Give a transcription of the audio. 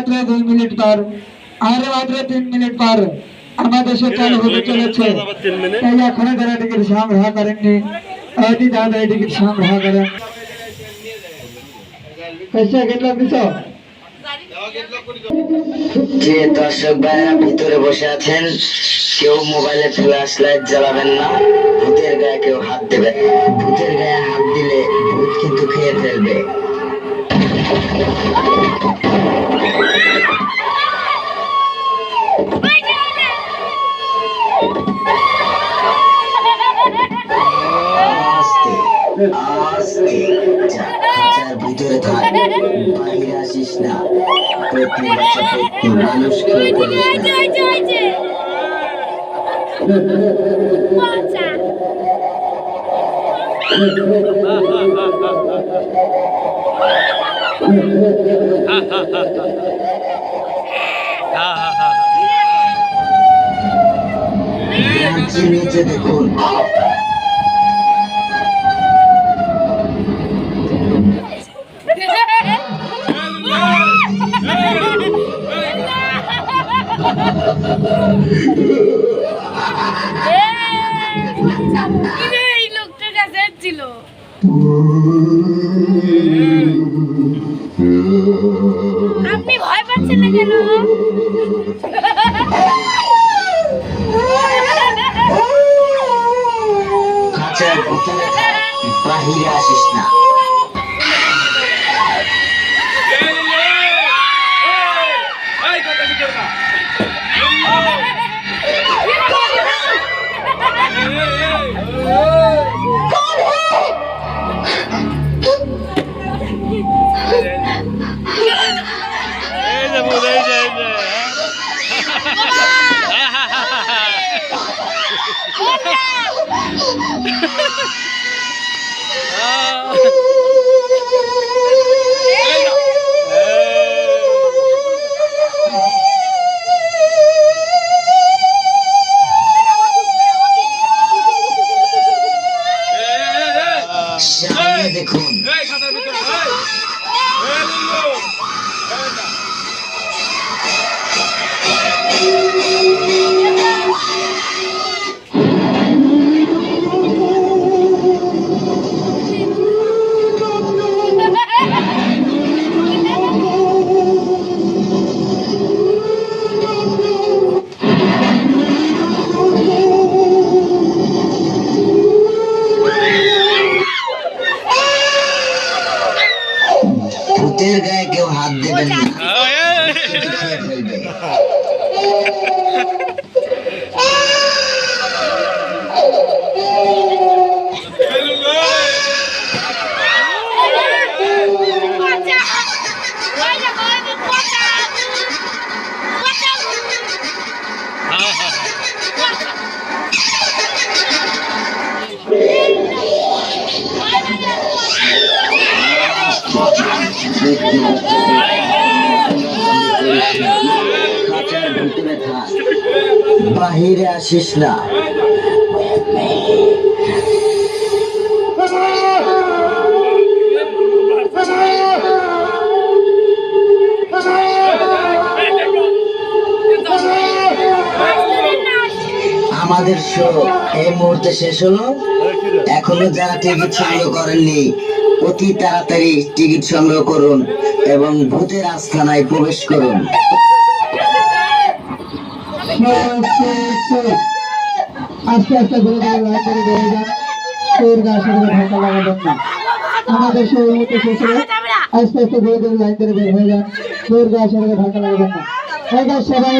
মাত্র 2 মিনিট পর, আর মাত্র 3 মিনিট পর আমাদের দেশে চালু হতে চলেছে। তাই এখনো যারা টিকিট সংগ্রহ করেননি অতি তাড়াতাড়ি টিকিট সংগ্রহ করেন। যে দর্শক ভাইরা ভিতরে বসে আছেন, কেউ মোবাইলে ফ্ল্যাশ লাইট জ্বালাবেন না, ভূতের গায়ে কেউ হাত দেবেন। ভূতের গায়ে হাত দিলে ভূত কিন্তু খেয়ে ফেলবে। খাঁচার ভিতরে থাক, বাইরে আসিস না। মানুষ নিচে দেখুন, এই লোকটা কাছে ছিল। আপনি ভয় পাচ্ছেন না কেন? খাঁচার ভিতরে বাহিরে আসিস না। সামনে দেখুন, ভূতের গায়ে কেউ হাত দেবেন না, খেয়ে ফেলবে। খাঁচার ভিতরে থাক, বাহিরে আসিস না। আমাদের শো এই মুহূর্তে শেষ হলো। এখনো যারা টিকিট সংগ্রহ করেননি অতি তাড়াতাড়ি টিকিট সংগ্রহ করুন এবং ভূতের আস্তানায় প্রবেশ করুন। আস্তে আস্তে ঘুরে ঘুরে লাইন করে বেরিয়ে যান, তোর গাছ ধাক্কা লাগাবেন না। আমাদের শো এই মুহূর্তে শেষ হলো। আস্তে আস্তে ঘুরে ঘুরে লাইন করে বের হয়ে যান, তোর গাছ ধাক্কা লাগাবেন না। সবাই